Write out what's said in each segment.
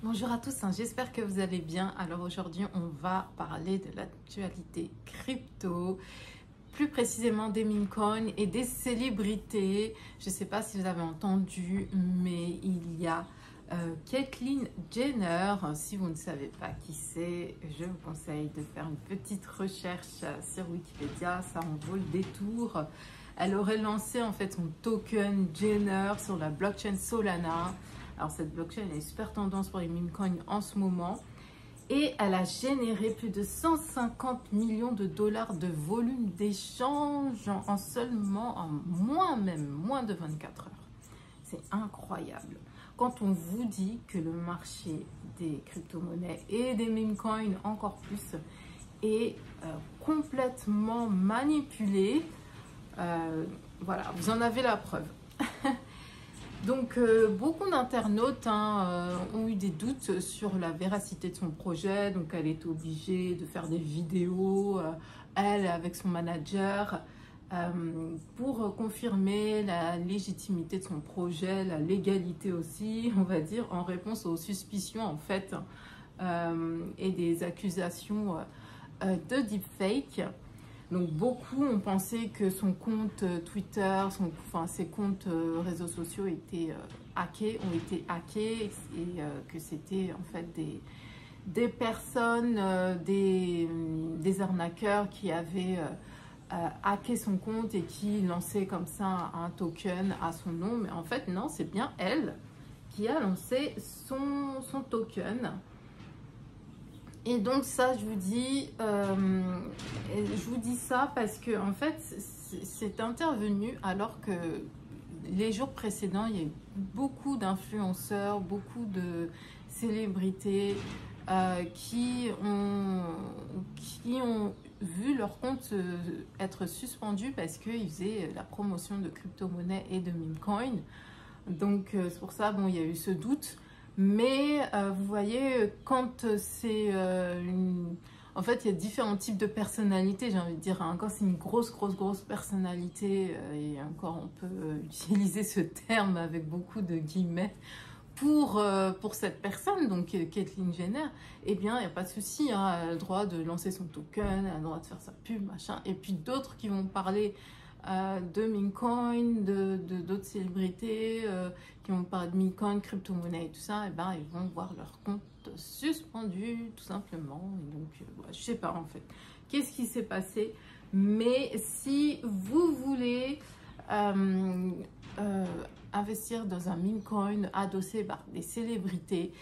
Bonjour à tous, j'espère que vous allez bien. Alors aujourd'hui, on va parler de l'actualité crypto, plus précisément des meme coins et des célébrités. Je ne sais pas si vous avez entendu, mais il y a Caitlyn Jenner. Si vous ne savez pas qui c'est, je vous conseille de faire une petite recherche sur Wikipédia, ça en vaut le détour. Elle aurait lancé en fait son token Jenner sur la blockchain Solana. Alors cette blockchain est super tendance pour les meme coins en ce moment. Et elle a généré plus de 150 millions de dollars de volume d'échange en seulement, moins de 24 heures. C'est incroyable. Quand on vous dit que le marché des crypto-monnaies et des meme coins encore plus est complètement manipulé, voilà, vous en avez la preuve. Donc, beaucoup d'internautes ont eu des doutes sur la véracité de son projet. Donc, elle est obligée de faire des vidéos, elle avec son manager, pour confirmer la légitimité de son projet, la légalité aussi, on va dire, en réponse aux suspicions, en fait, et des accusations de deepfake. Donc beaucoup ont pensé que son compte Twitter, ses comptes réseaux sociaux ont été hackés et que c'était en fait des personnes, des arnaqueurs qui avaient hacké son compte et qui lançaient comme ça un token à son nom. Mais en fait non, c'est bien elle qui a lancé son token. Et donc ça, je vous dis ça parce que en fait, c'est intervenu alors que les jours précédents, il y a eu beaucoup d'influenceurs, beaucoup de célébrités qui ont vu leur compte être suspendu parce qu'ils faisaient la promotion de crypto-monnaies et de meme coins. Donc c'est pour ça, bon, il y a eu ce doute. Mais vous voyez, quand c'est en fait, il y a différents types de personnalités, j'ai envie de dire. Quand c'est une grosse personnalité, et encore on peut utiliser ce terme avec beaucoup de guillemets, pour cette personne, donc Caitlyn Jenner, eh bien, il n'y a pas de souci. Elle a le droit de lancer son token, elle a le droit de faire sa pub, machin. Et puis d'autres qui vont parler de meme coin, d'autres célébrités qui vont parler de meme coin, crypto-monnaie et tout ça, et ben ils vont voir leur compte suspendu tout simplement. Et donc ouais, je sais pas en fait qu'est-ce qui s'est passé, mais si vous voulez investir dans un meme coin adossé par des célébrités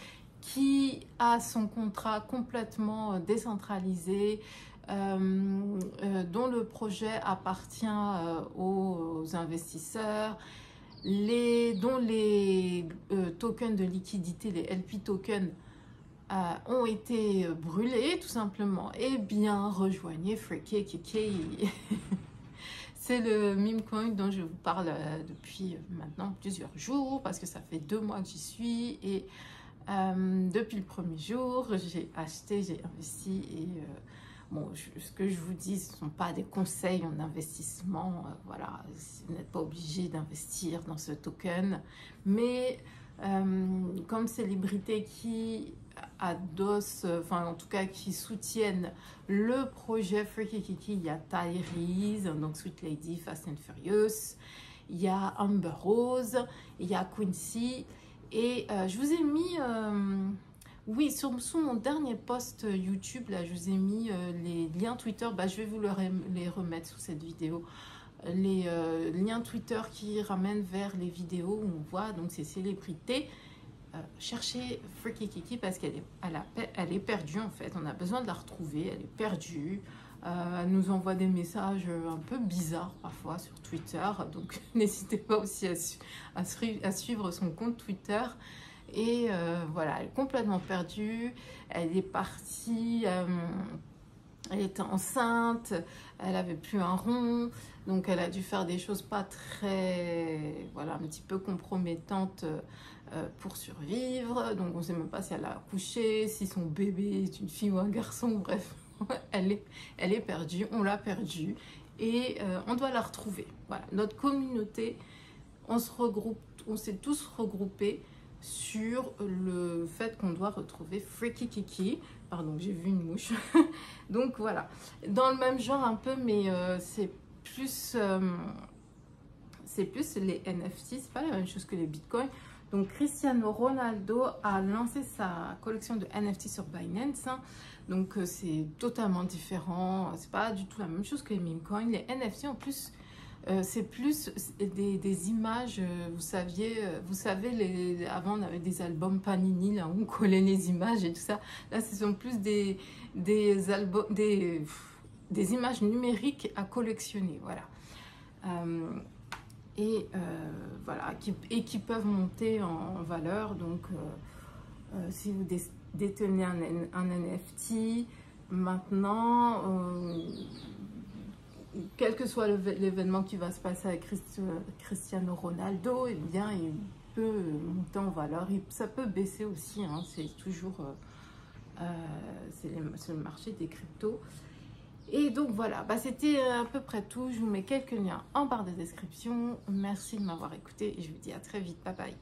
qui a son contrat complètement décentralisé, dont le projet appartient aux investisseurs, dont les tokens de liquidité, les LP tokens, ont été brûlés tout simplement, et bien rejoignez FreeKKK. C'est le meme coin dont je vous parle depuis maintenant plusieurs jours, parce que ça fait 2 mois que j'y suis, et depuis le premier jour, j'ai acheté, j'ai investi, et bon, ce que je vous dis, ce ne sont pas des conseils en investissement, voilà, vous n'êtes pas obligé d'investir dans ce token, mais comme célébrité qui adosse, enfin en tout cas qui soutiennent le projet FreeKKK, il y a Tyrese, donc Sweet Lady, Fast and Furious, il y a Amber Rose, il y a Quincy, et je vous ai mis, oui, sur mon dernier post YouTube, là, je vous ai mis les liens Twitter, bah, je vais vous les remettre sous cette vidéo, les liens Twitter qui ramènent vers les vidéos où on voit donc ces célébrités. Chercher FreeKKK parce qu'elle est perdue en fait, on a besoin de la retrouver, elle est perdue. Elle nous envoie des messages un peu bizarres parfois sur Twitter, donc n'hésitez pas aussi à suivre son compte Twitter. Et voilà, elle est complètement perdue, elle est partie, elle était enceinte, elle avait plus un rond, donc elle a dû faire des choses pas très, voilà, un petit peu compromettantes pour survivre. Donc on ne sait même pas si elle a accouché, si son bébé est une fille ou un garçon, bref, elle est perdue, on l'a perdue, et on doit la retrouver. Voilà, notre communauté, on s'est tous regroupés sur le fait qu'on doit retrouver Freaky Kiki. Pardon, j'ai vu une mouche. Donc voilà, dans le même genre un peu, mais c'est plus les NFT, c'est pas la même chose que les bitcoins. Donc Cristiano Ronaldo a lancé sa collection de NFT sur Binance, hein. Donc c'est totalement différent, c'est pas du tout la même chose que les meme coins. Les NFT en plus, c'est plus des images, vous savez, avant on avait des albums Panini, là où on collait les images et tout ça. Là ce sont plus des albums, des images numériques à collectionner, voilà. Voilà, qui peuvent monter en valeur. Donc si vous détenez un NFT maintenant, quel que soit l'événement qui va se passer avec Cristiano Ronaldo, eh bien il peut monter en valeur, ça peut baisser aussi, hein, c'est toujours c'est le marché des cryptos. Et donc voilà, bah, c'était à peu près tout. Je vous mets quelques liens en barre de description. Merci de m'avoir écouté et je vous dis à très vite. Bye bye.